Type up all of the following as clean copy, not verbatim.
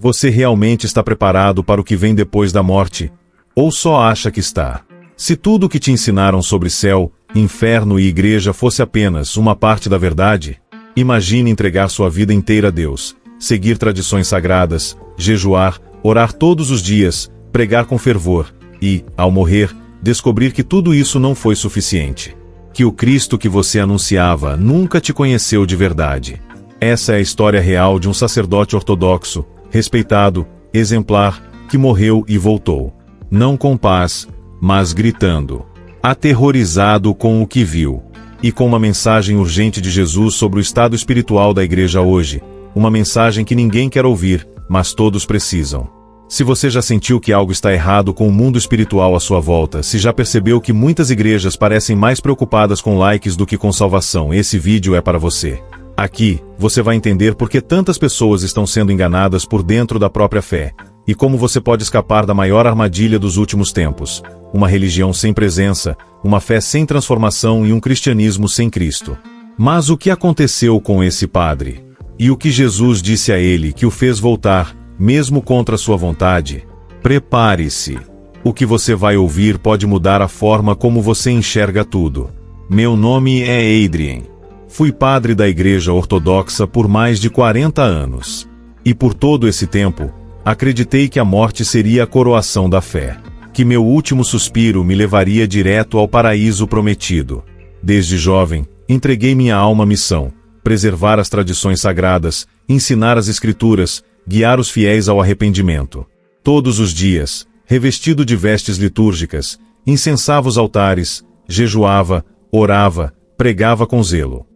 Você realmente está preparado para o que vem depois da morte? Ou só acha que está? Se tudo o que te ensinaram sobre céu, inferno e igreja fosse apenas uma parte da verdade, imagine entregar sua vida inteira a Deus, seguir tradições sagradas, jejuar, orar todos os dias, pregar com fervor e, ao morrer, descobrir que tudo isso não foi suficiente. Que o Cristo que você anunciava nunca te conheceu de verdade. Essa é a história real de um sacerdote ortodoxo, respeitado, exemplar, que morreu e voltou. Não com paz, mas gritando. Aterrorizado com o que viu. E com uma mensagem urgente de Jesus sobre o estado espiritual da igreja hoje. Uma mensagem que ninguém quer ouvir, mas todos precisam. Se você já sentiu que algo está errado com o mundo espiritual à sua volta, se já percebeu que muitas igrejas parecem mais preocupadas com likes do que com salvação, esse vídeo é para você. Aqui, você vai entender por que tantas pessoas estão sendo enganadas por dentro da própria fé, e como você pode escapar da maior armadilha dos últimos tempos: uma religião sem presença, uma fé sem transformação e um cristianismo sem Cristo. Mas o que aconteceu com esse padre? E o que Jesus disse a ele que o fez voltar, mesmo contra sua vontade? Prepare-se. O que você vai ouvir pode mudar a forma como você enxerga tudo. Meu nome é Adrian. Fui padre da Igreja Ortodoxa por mais de 40 anos. E por todo esse tempo, acreditei que a morte seria a coroação da fé. Que meu último suspiro me levaria direto ao paraíso prometido. Desde jovem, entreguei minha alma à missão: preservar as tradições sagradas, ensinar as escrituras, guiar os fiéis ao arrependimento. Todos os dias, revestido de vestes litúrgicas, incensava os altares, jejuava, orava, pregava com zelo.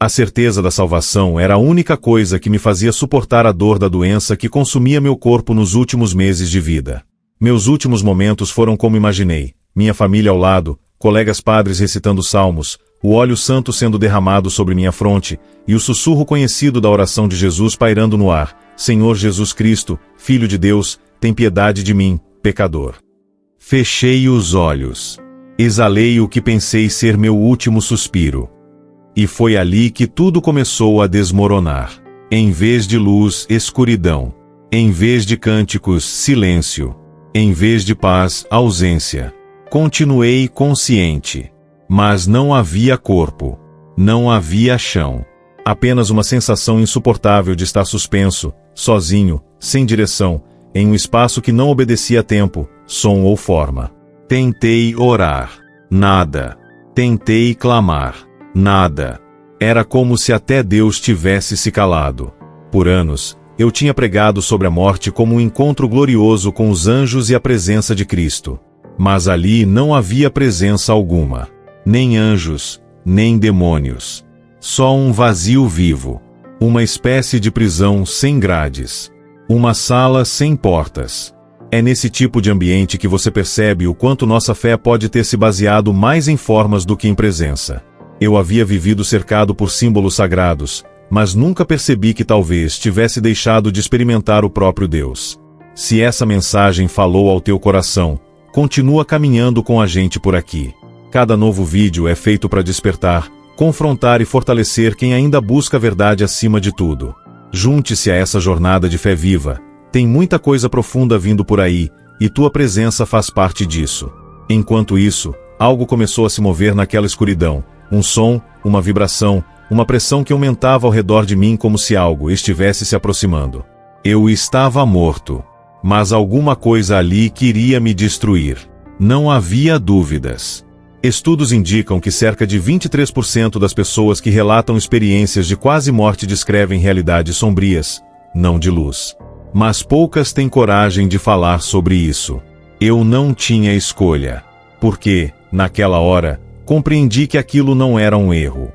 A certeza da salvação era a única coisa que me fazia suportar a dor da doença que consumia meu corpo nos últimos meses de vida. Meus últimos momentos foram como imaginei: minha família ao lado, colegas padres recitando salmos, o óleo santo sendo derramado sobre minha fronte, e o sussurro conhecido da oração de Jesus pairando no ar: Senhor Jesus Cristo, Filho de Deus, tem piedade de mim, pecador. Fechei os olhos. Exalei o que pensei ser meu último suspiro. E foi ali que tudo começou a desmoronar. Em vez de luz, escuridão. Em vez de cânticos, silêncio. Em vez de paz, ausência. Continuei consciente. Mas não havia corpo. Não havia chão. Apenas uma sensação insuportável de estar suspenso, sozinho, sem direção, em um espaço que não obedecia a tempo, som ou forma. Tentei orar. Nada. Tentei clamar. Nada. Era como se até Deus tivesse se calado. Por anos, eu tinha pregado sobre a morte como um encontro glorioso com os anjos e a presença de Cristo. Mas ali não havia presença alguma. Nem anjos, nem demônios. Só um vazio vivo. Uma espécie de prisão sem grades. Uma sala sem portas. É nesse tipo de ambiente que você percebe o quanto nossa fé pode ter se baseado mais em formas do que em presença. Eu havia vivido cercado por símbolos sagrados, mas nunca percebi que talvez tivesse deixado de experimentar o próprio Deus. Se essa mensagem falou ao teu coração, continua caminhando com a gente por aqui. Cada novo vídeo é feito para despertar, confrontar e fortalecer quem ainda busca a verdade acima de tudo. Junte-se a essa jornada de fé viva. Tem muita coisa profunda vindo por aí, e tua presença faz parte disso. Enquanto isso, algo começou a se mover naquela escuridão. Um som, uma vibração, uma pressão que aumentava ao redor de mim como se algo estivesse se aproximando. Eu estava morto. Mas alguma coisa ali queria me destruir. Não havia dúvidas. Estudos indicam que cerca de 23% das pessoas que relatam experiências de quase morte descrevem realidades sombrias, não de luz. Mas poucas têm coragem de falar sobre isso. Eu não tinha escolha. Porque, naquela hora, compreendi que aquilo não era um erro.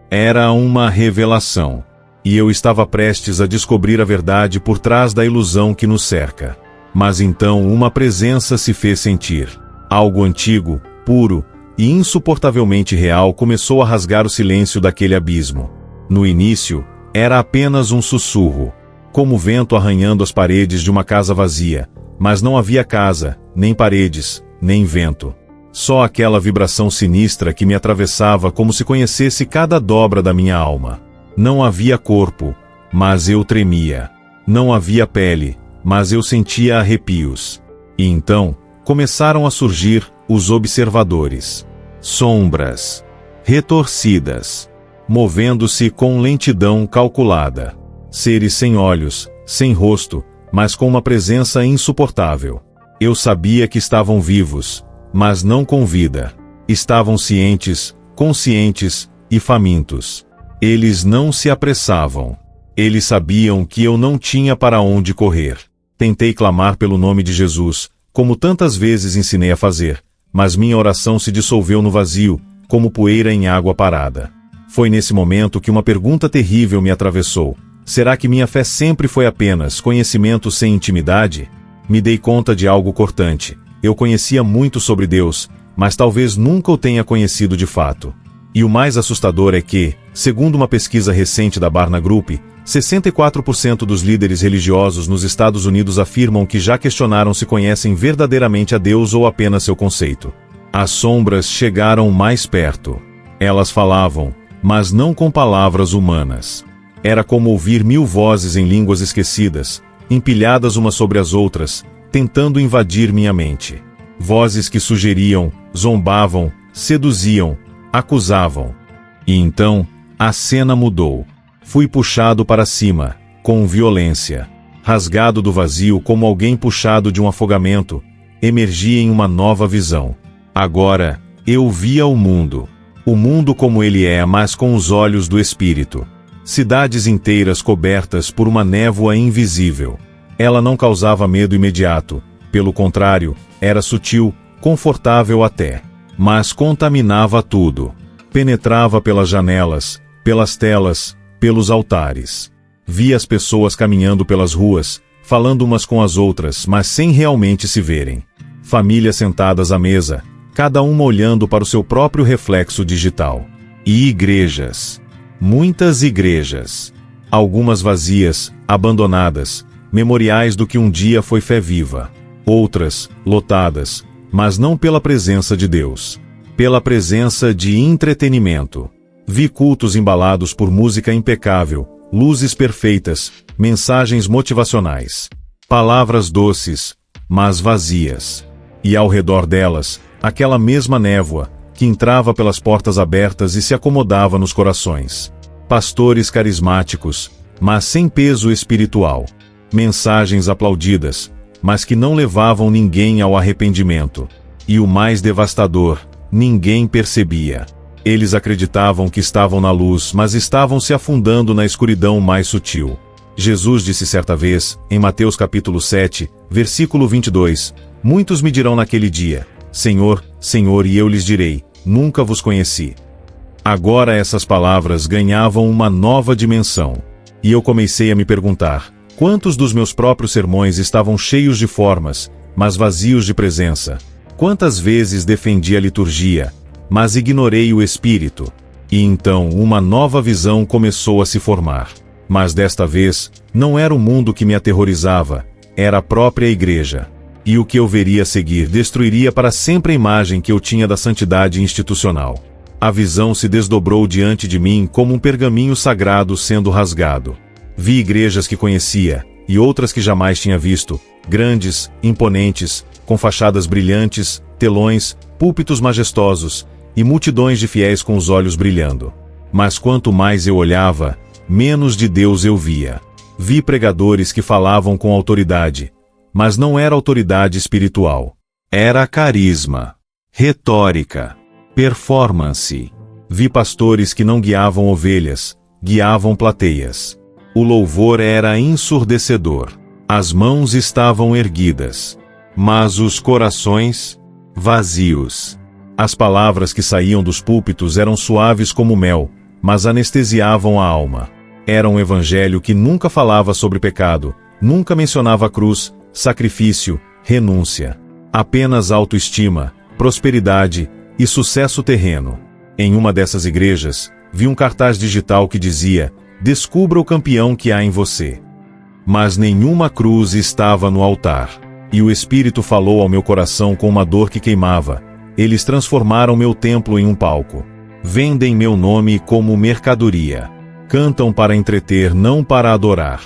Era uma revelação. E eu estava prestes a descobrir a verdade por trás da ilusão que nos cerca. Mas então uma presença se fez sentir. Algo antigo, puro e insuportavelmente real começou a rasgar o silêncio daquele abismo. No início, era apenas um sussurro, como o vento arranhando as paredes de uma casa vazia, mas não havia casa, nem paredes, nem vento. Só aquela vibração sinistra que me atravessava como se conhecesse cada dobra da minha alma. Não havia corpo, mas eu tremia. Não havia pele, mas eu sentia arrepios. E então, começaram a surgir os observadores. Sombras. Retorcidas. Movendo-se com lentidão calculada. Seres sem olhos, sem rosto, mas com uma presença insuportável. Eu sabia que estavam vivos, mas não com vida. Estavam cientes, conscientes e famintos. Eles não se apressavam. Eles sabiam que eu não tinha para onde correr. Tentei clamar pelo nome de Jesus, como tantas vezes ensinei a fazer, mas minha oração se dissolveu no vazio, como poeira em água parada. Foi nesse momento que uma pergunta terrível me atravessou. Será que minha fé sempre foi apenas conhecimento sem intimidade? Me dei conta de algo cortante. Eu conhecia muito sobre Deus, mas talvez nunca o tenha conhecido de fato. E o mais assustador é que, segundo uma pesquisa recente da Barna Group, 64% dos líderes religiosos nos Estados Unidos afirmam que já questionaram se conhecem verdadeiramente a Deus ou apenas seu conceito. As sombras chegaram mais perto. Elas falavam, mas não com palavras humanas. Era como ouvir 1000 vozes em línguas esquecidas, empilhadas umas sobre as outras, tentando invadir minha mente. Vozes que sugeriam, zombavam, seduziam, acusavam. E então, a cena mudou. Fui puxado para cima, com violência. Rasgado do vazio como alguém puxado de um afogamento, emergi em uma nova visão. Agora, eu via o mundo. O mundo como ele é, mas com os olhos do Espírito. Cidades inteiras cobertas por uma névoa invisível. Ela não causava medo imediato. Pelo contrário, era sutil, confortável até. Mas contaminava tudo. Penetrava pelas janelas, pelas telas, pelos altares. Via as pessoas caminhando pelas ruas, falando umas com as outras, mas sem realmente se verem. Famílias sentadas à mesa, cada uma olhando para o seu próprio reflexo digital. E igrejas. Muitas igrejas. Algumas vazias, abandonadas, memoriais do que um dia foi fé viva. Outras, lotadas, mas não pela presença de Deus. Pela presença de entretenimento. Vi cultos embalados por música impecável, luzes perfeitas, mensagens motivacionais. Palavras doces, mas vazias. E ao redor delas, aquela mesma névoa, que entrava pelas portas abertas e se acomodava nos corações. Pastores carismáticos, mas sem peso espiritual. Mensagens aplaudidas, mas que não levavam ninguém ao arrependimento. E o mais devastador, ninguém percebia. Eles acreditavam que estavam na luz, mas estavam se afundando na escuridão mais sutil. Jesus disse certa vez, em Mateus capítulo 7, versículo 22, muitos me dirão naquele dia, Senhor, Senhor, e eu lhes direi, nunca vos conheci. Agora essas palavras ganhavam uma nova dimensão. E eu comecei a me perguntar, quantos dos meus próprios sermões estavam cheios de formas, mas vazios de presença? Quantas vezes defendi a liturgia, mas ignorei o Espírito? E então uma nova visão começou a se formar. Mas desta vez, não era o mundo que me aterrorizava, era a própria igreja. E o que eu veria a seguir destruiria para sempre a imagem que eu tinha da santidade institucional. A visão se desdobrou diante de mim como um pergaminho sagrado sendo rasgado. Vi igrejas que conhecia, e outras que jamais tinha visto, grandes, imponentes, com fachadas brilhantes, telões, púlpitos majestosos, e multidões de fiéis com os olhos brilhando. Mas quanto mais eu olhava, menos de Deus eu via. Vi pregadores que falavam com autoridade, mas não era autoridade espiritual. Era carisma, retórica, performance. Vi pastores que não guiavam ovelhas, guiavam plateias. O louvor era ensurdecedor. As mãos estavam erguidas, mas os corações vazios. As palavras que saíam dos púlpitos eram suaves como mel, mas anestesiavam a alma. Era um evangelho que nunca falava sobre pecado, nunca mencionava cruz, sacrifício, renúncia. Apenas autoestima, prosperidade e sucesso terreno. Em uma dessas igrejas, vi um cartaz digital que dizia, descubra o campeão que há em você. Mas nenhuma cruz estava no altar. E o Espírito falou ao meu coração com uma dor que queimava. Eles transformaram meu templo em um palco. Vendem meu nome como mercadoria. Cantam para entreter, não para adorar.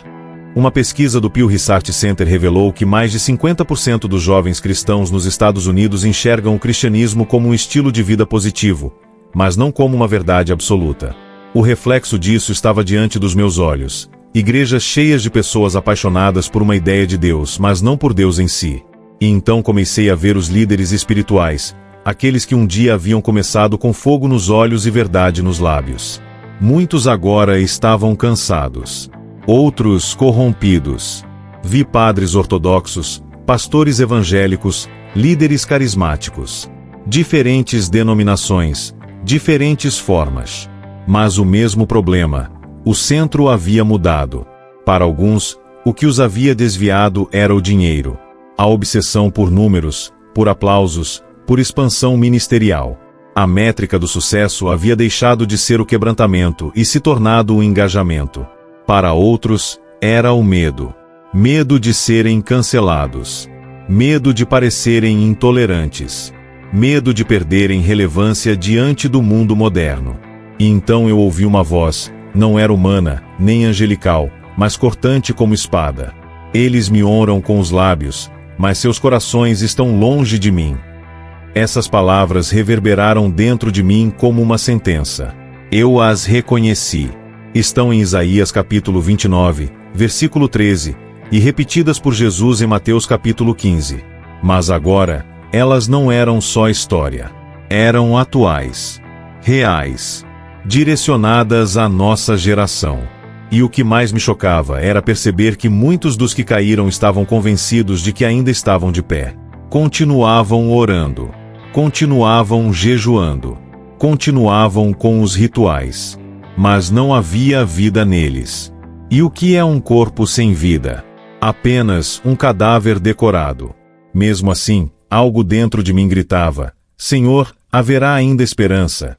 Uma pesquisa do Pew Research Center revelou que mais de 50% dos jovens cristãos nos Estados Unidos enxergam o cristianismo como um estilo de vida positivo, mas não como uma verdade absoluta. O reflexo disso estava diante dos meus olhos. Igrejas cheias de pessoas apaixonadas por uma ideia de Deus, mas não por Deus em si. E então comecei a ver os líderes espirituais, aqueles que um dia haviam começado com fogo nos olhos e verdade nos lábios. Muitos agora estavam cansados. Outros corrompidos. Vi padres ortodoxos, pastores evangélicos, líderes carismáticos. Diferentes denominações, diferentes formas. Mas o mesmo problema. O centro havia mudado. Para alguns, o que os havia desviado era o dinheiro. A obsessão por números, por aplausos, por expansão ministerial. A métrica do sucesso havia deixado de ser o quebrantamento e se tornado o engajamento. Para outros, era o medo. Medo de serem cancelados. Medo de parecerem intolerantes. Medo de perderem relevância diante do mundo moderno. E então eu ouvi uma voz, não era humana, nem angelical, mas cortante como espada. Eles me honram com os lábios, mas seus corações estão longe de mim. Essas palavras reverberaram dentro de mim como uma sentença. Eu as reconheci. Estão em Isaías capítulo 29, versículo 13, e repetidas por Jesus em Mateus capítulo 15. Mas agora, elas não eram só história. Eram atuais, reais, direcionadas à nossa geração. E o que mais me chocava era perceber que muitos dos que caíram estavam convencidos de que ainda estavam de pé. Continuavam orando. Continuavam jejuando. Continuavam com os rituais. Mas não havia vida neles. E o que é um corpo sem vida? Apenas um cadáver decorado. Mesmo assim, algo dentro de mim gritava: Senhor, haverá ainda esperança.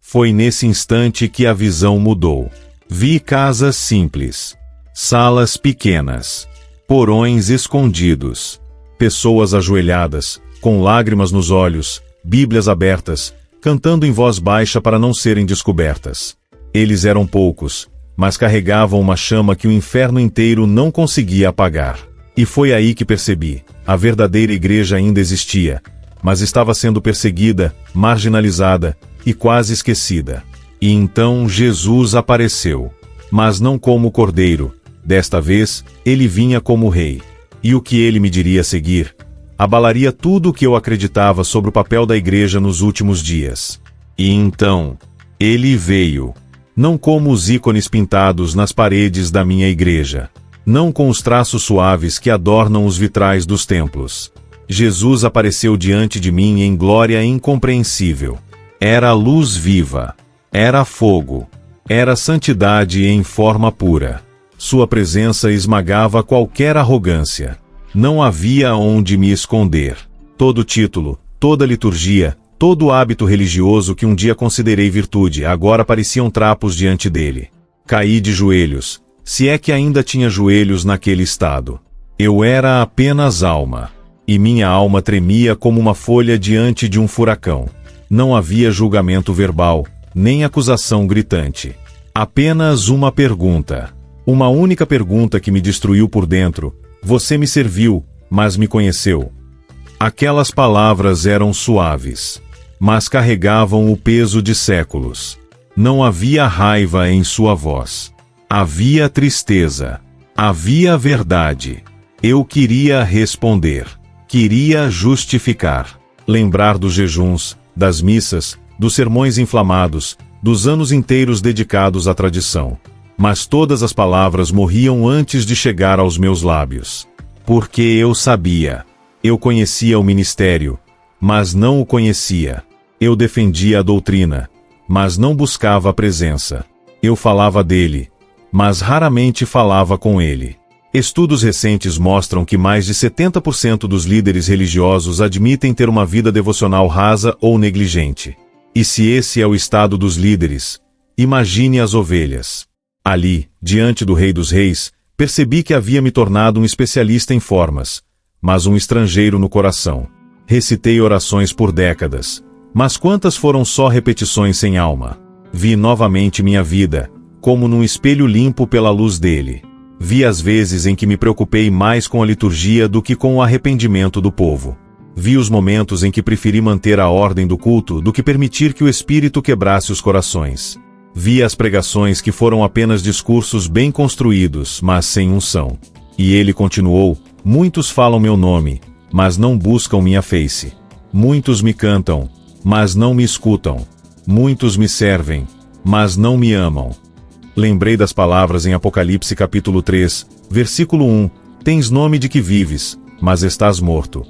Foi nesse instante que a visão mudou. Vi casas simples, salas pequenas, porões escondidos, pessoas ajoelhadas, com lágrimas nos olhos, Bíblias abertas, cantando em voz baixa para não serem descobertas. Eles eram poucos, mas carregavam uma chama que o inferno inteiro não conseguia apagar. E foi aí que percebi: a verdadeira igreja ainda existia, mas estava sendo perseguida, marginalizada e quase esquecida. E então Jesus apareceu. Mas não como cordeiro. Desta vez, ele vinha como rei. E o que ele me diria a seguir abalaria tudo o que eu acreditava sobre o papel da igreja nos últimos dias. E então, ele veio. Não como os ícones pintados nas paredes da minha igreja. Não com os traços suaves que adornam os vitrais dos templos. Jesus apareceu diante de mim em glória incompreensível. Era a luz viva. Era fogo. Era santidade em forma pura. Sua presença esmagava qualquer arrogância. Não havia onde me esconder. Todo título, toda liturgia, todo hábito religioso que um dia considerei virtude, agora pareciam trapos diante dele. Caí de joelhos, se é que ainda tinha joelhos naquele estado. Eu era apenas alma. E minha alma tremia como uma folha diante de um furacão. Não havia julgamento verbal, nem acusação gritante. Apenas uma pergunta. Uma única pergunta que me destruiu por dentro. Você me serviu, mas me conheceu. Aquelas palavras eram suaves, mas carregavam o peso de séculos. Não havia raiva em sua voz. Havia tristeza. Havia verdade. Eu queria responder. Queria justificar. Lembrar dos jejuns, das missas, dos sermões inflamados, dos anos inteiros dedicados à tradição. Mas todas as palavras morriam antes de chegar aos meus lábios. Porque eu sabia. Eu conhecia o ministério, mas não o conhecia. Eu defendia a doutrina, mas não buscava a presença. Eu falava dele, mas raramente falava com ele. Estudos recentes mostram que mais de 70% dos líderes religiosos admitem ter uma vida devocional rasa ou negligente. E se esse é o estado dos líderes, imagine as ovelhas. Ali, diante do Rei dos Reis, percebi que havia me tornado um especialista em formas, mas um estrangeiro no coração. Recitei orações por décadas, mas quantas foram só repetições sem alma? Vi novamente minha vida, como num espelho limpo pela luz dele. Vi as vezes em que me preocupei mais com a liturgia do que com o arrependimento do povo. Vi os momentos em que preferi manter a ordem do culto do que permitir que o Espírito quebrasse os corações. Vi as pregações que foram apenas discursos bem construídos, mas sem unção. E ele continuou: muitos falam meu nome, mas não buscam minha face. Muitos me cantam, mas não me escutam. Muitos me servem, mas não me amam. Lembrei das palavras em Apocalipse capítulo 3, versículo 1, tens nome de que vives, mas estás morto.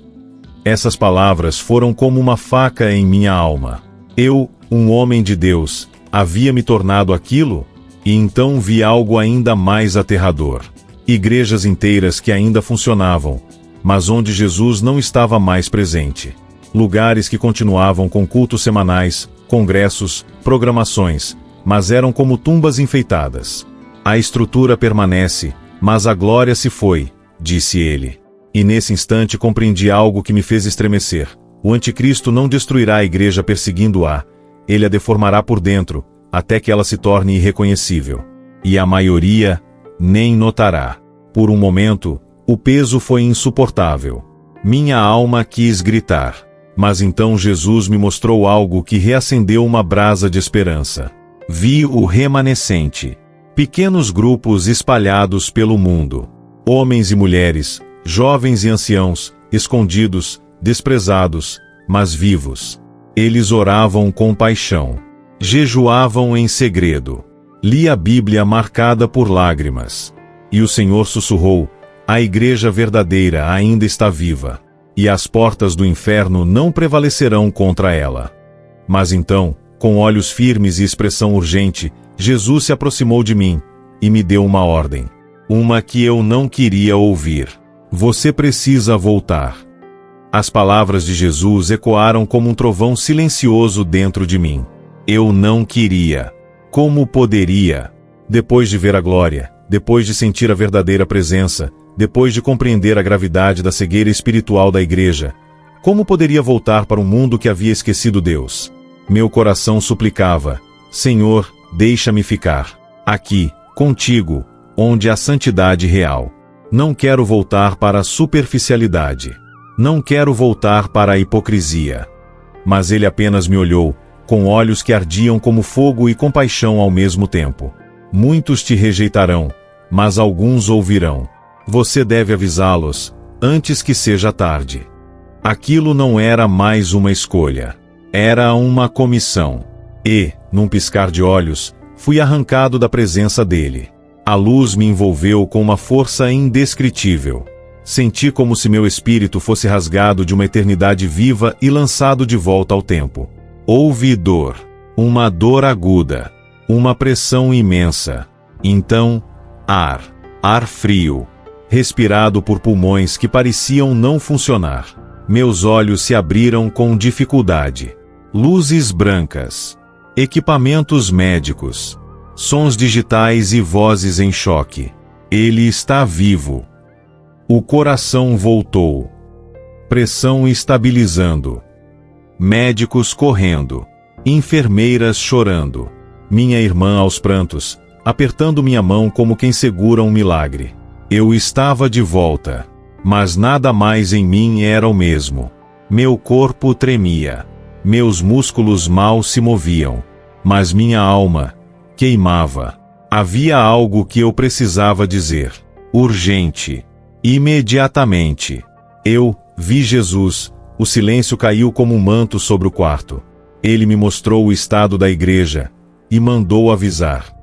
Essas palavras foram como uma faca em minha alma. Eu, um homem de Deus, havia me tornado aquilo? E então vi algo ainda mais aterrador. Igrejas inteiras que ainda funcionavam, mas onde Jesus não estava mais presente. Lugares que continuavam com cultos semanais, congressos, programações, mas eram como tumbas enfeitadas. A estrutura permanece, mas a glória se foi, disse ele. E nesse instante compreendi algo que me fez estremecer. O anticristo não destruirá a igreja perseguindo-a, ele a deformará por dentro, até que ela se torne irreconhecível. E a maioria nem notará. Por um momento, o peso foi insuportável. Minha alma quis gritar. Mas então Jesus me mostrou algo que reacendeu uma brasa de esperança. Vi o remanescente. Pequenos grupos espalhados pelo mundo. Homens e mulheres, jovens e anciãos, escondidos, desprezados, mas vivos. Eles oravam com paixão. Jejuavam em segredo. Li a Bíblia marcada por lágrimas. E o Senhor sussurrou: a igreja verdadeira ainda está viva. E as portas do inferno não prevalecerão contra ela. Mas então, com olhos firmes e expressão urgente, Jesus se aproximou de mim e me deu uma ordem. Uma que eu não queria ouvir. Você precisa voltar. As palavras de Jesus ecoaram como um trovão silencioso dentro de mim. Eu não queria. Como poderia? Depois de ver a glória, depois de sentir a verdadeira presença, depois de compreender a gravidade da cegueira espiritual da igreja, como poderia voltar para um mundo que havia esquecido Deus? Meu coração suplicava: Senhor, deixa-me ficar aqui, contigo, onde há santidade real. Não quero voltar para a superficialidade. Não quero voltar para a hipocrisia. Mas ele apenas me olhou, com olhos que ardiam como fogo e compaixão ao mesmo tempo. Muitos te rejeitarão, mas alguns ouvirão. Você deve avisá-los, antes que seja tarde. Aquilo não era mais uma escolha. Era uma comissão. E, num piscar de olhos, fui arrancado da presença dele. A luz me envolveu com uma força indescritível. Senti como se meu espírito fosse rasgado de uma eternidade viva e lançado de volta ao tempo. Houve dor. Uma dor aguda. Uma pressão imensa. Então, ar frio. Respirado por pulmões que pareciam não funcionar. Meus olhos se abriram com dificuldade. Luzes brancas. Equipamentos médicos. Sons digitais e vozes em choque. Ele está vivo. O coração voltou. Pressão estabilizando. Médicos correndo. Enfermeiras chorando. Minha irmã aos prantos, apertando minha mão como quem segura um milagre. Eu estava de volta. Mas nada mais em mim era o mesmo. Meu corpo tremia. Meus músculos mal se moviam. Mas minha alma queimava. Havia algo que eu precisava dizer. Urgente. Imediatamente. Eu vi Jesus. O silêncio caiu como um manto sobre o quarto. Ele me mostrou o estado da igreja e mandou avisar.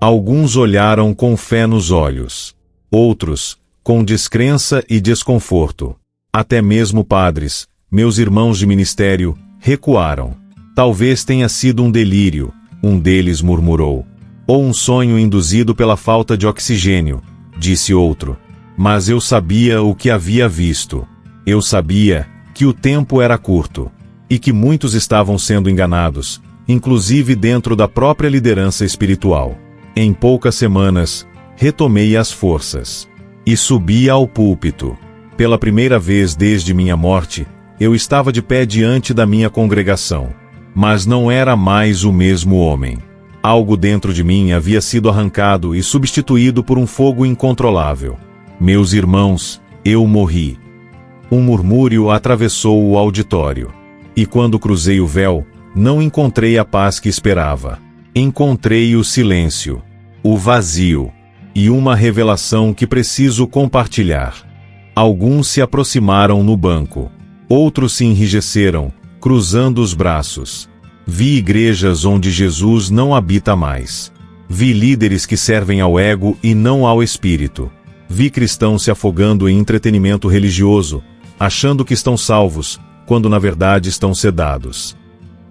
Alguns olharam com fé nos olhos. Outros, com descrença e desconforto. Até mesmo padres, meus irmãos de ministério, recuaram. Talvez tenha sido um delírio, um deles murmurou. Ou um sonho induzido pela falta de oxigênio, disse outro. Mas eu sabia o que havia visto. Eu sabia que o tempo era curto. E que muitos estavam sendo enganados, inclusive dentro da própria liderança espiritual. Em poucas semanas, retomei as forças. E subi ao púlpito. Pela primeira vez desde minha morte, eu estava de pé diante da minha congregação. Mas não era mais o mesmo homem. Algo dentro de mim havia sido arrancado e substituído por um fogo incontrolável. Meus irmãos, eu morri. Um murmúrio atravessou o auditório. E quando cruzei o véu, não encontrei a paz que esperava. Encontrei o silêncio, o vazio, e uma revelação que preciso compartilhar. Alguns se aproximaram no banco. Outros se enrijeceram, cruzando os braços. Vi igrejas onde Jesus não habita mais. Vi líderes que servem ao ego e não ao espírito. Vi cristãos se afogando em entretenimento religioso, achando que estão salvos, quando na verdade estão sedados.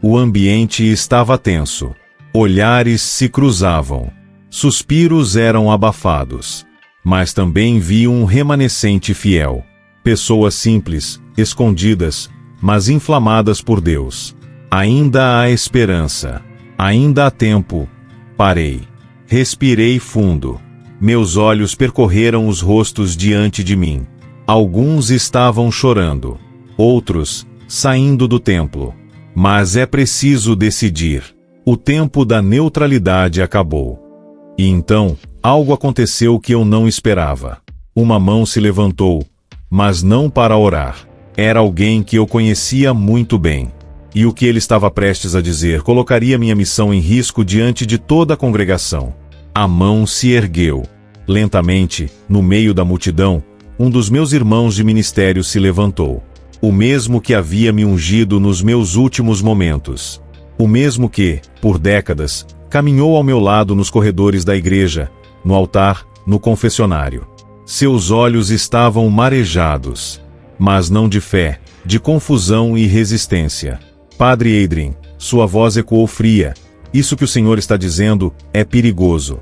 O ambiente estava tenso. Olhares se cruzavam. Suspiros eram abafados. Mas também vi um remanescente fiel. Pessoas simples, escondidas, mas inflamadas por Deus. Ainda há esperança. Ainda há tempo. Parei. Respirei fundo. Meus olhos percorreram os rostos diante de mim. Alguns estavam chorando. Outros, saindo do templo. Mas é preciso decidir. O tempo da neutralidade acabou. E então, algo aconteceu que eu não esperava. Uma mão se levantou, mas não para orar. Era alguém que eu conhecia muito bem. E o que ele estava prestes a dizer colocaria minha missão em risco diante de toda a congregação. A mão se ergueu. Lentamente, no meio da multidão, um dos meus irmãos de ministério se levantou. O mesmo que havia me ungido nos meus últimos momentos. O mesmo que, por décadas, caminhou ao meu lado nos corredores da igreja, no altar, no confessionário. Seus olhos estavam marejados, mas não de fé, de confusão e resistência. Padre Adrien, sua voz ecoou fria. Isso que o Senhor está dizendo é perigoso.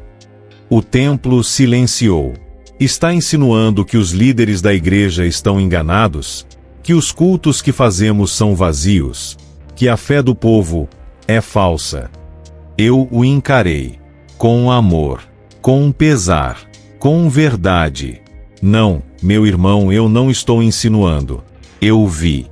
O templo silenciou. Está insinuando que os líderes da igreja estão enganados? Que os cultos que fazemos são vazios? Que a fé do povo é falsa? Eu o encarei. Com amor. Com pesar. Com verdade. Não, meu irmão, eu não estou insinuando. Eu vi.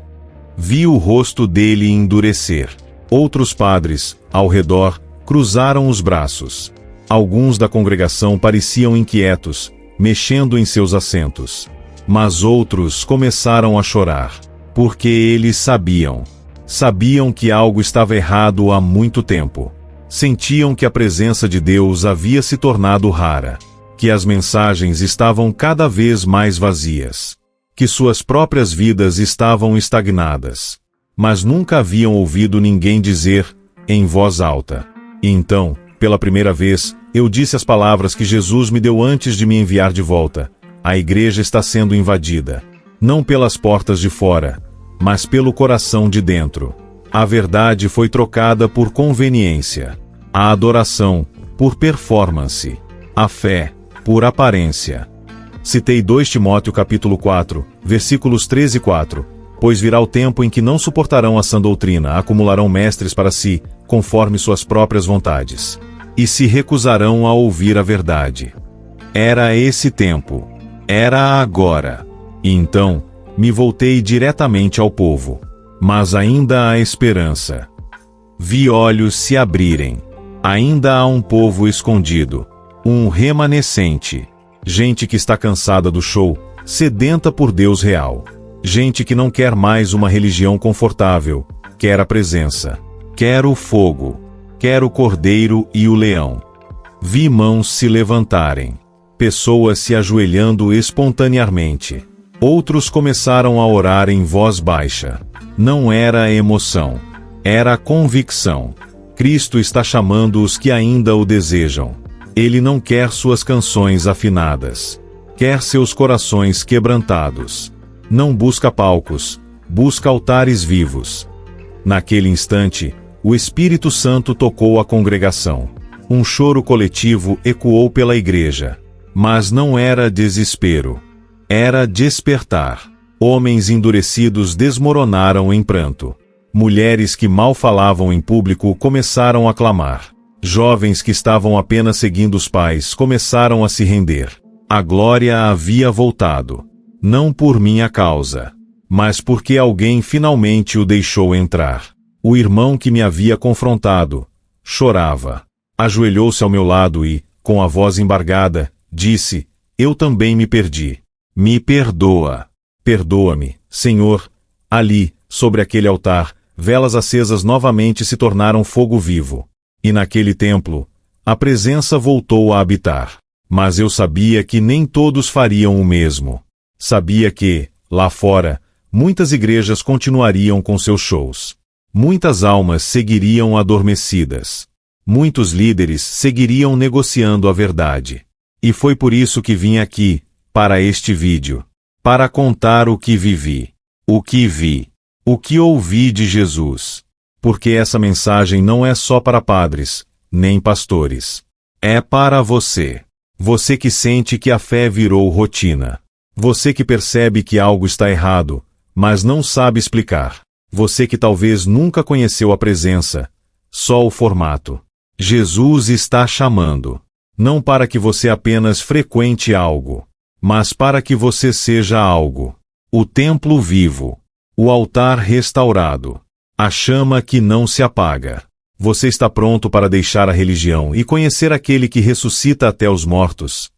Vi o rosto dele endurecer. Outros padres, ao redor, cruzaram os braços. Alguns da congregação pareciam inquietos, mexendo em seus assentos. Mas outros começaram a chorar. Porque eles sabiam. Sabiam que algo estava errado há muito tempo. Sentiam que a presença de Deus havia se tornado rara. Que as mensagens estavam cada vez mais vazias. Que suas próprias vidas estavam estagnadas. Mas nunca haviam ouvido ninguém dizer, em voz alta. E então, pela primeira vez, eu disse as palavras que Jesus me deu antes de me enviar de volta. A igreja está sendo invadida. Não pelas portas de fora, mas pelo coração de dentro. A verdade foi trocada por conveniência. A adoração, por performance. A fé, por aparência. Citei 2 Timóteo capítulo 4, versículos 13 e 4. Pois virá o tempo em que não suportarão a sã doutrina, acumularão mestres para si, conforme suas próprias vontades. E se recusarão a ouvir a verdade. Era esse tempo. Era agora. E então, me voltei diretamente ao povo. Mas ainda há esperança. Vi olhos se abrirem. Ainda há um povo escondido. Um remanescente. Gente que está cansada do show, sedenta por Deus real. Gente que não quer mais uma religião confortável, quer a presença. Quer o fogo. Quer o cordeiro e o leão. Vi mãos se levantarem. Pessoas se ajoelhando espontaneamente. Outros começaram a orar em voz baixa. Não era emoção. Era convicção. Cristo está chamando os que ainda o desejam. Ele não quer suas canções afinadas. Quer seus corações quebrantados. Não busca palcos, busca altares vivos. Naquele instante, o Espírito Santo tocou a congregação. Um choro coletivo ecoou pela igreja. Mas não era desespero. Era despertar. Homens endurecidos desmoronaram em pranto. Mulheres que mal falavam em público começaram a clamar. Jovens que estavam apenas seguindo os pais começaram a se render. A glória havia voltado. Não por minha causa, mas porque alguém finalmente o deixou entrar. O irmão que me havia confrontado chorava. Ajoelhou-se ao meu lado e, com a voz embargada, disse: Eu também me perdi. Me perdoa. Perdoa-me, Senhor. Ali, sobre aquele altar, velas acesas novamente se tornaram fogo vivo. E naquele templo, a presença voltou a habitar. Mas eu sabia que nem todos fariam o mesmo. Sabia que, lá fora, muitas igrejas continuariam com seus shows. Muitas almas seguiriam adormecidas. Muitos líderes seguiriam negociando a verdade. E foi por isso que vim aqui, para este vídeo. Para contar o que vivi. O que vi. O que ouvi de Jesus. Porque essa mensagem não é só para padres, nem pastores. É para você. Você que sente que a fé virou rotina. Você que percebe que algo está errado, mas não sabe explicar. Você que talvez nunca conheceu a presença, só o formato. Jesus está chamando. Não para que você apenas frequente algo, mas para que você seja algo. O templo vivo. O altar restaurado. A chama que não se apaga. Você está pronto para deixar a religião e conhecer aquele que ressuscita até os mortos?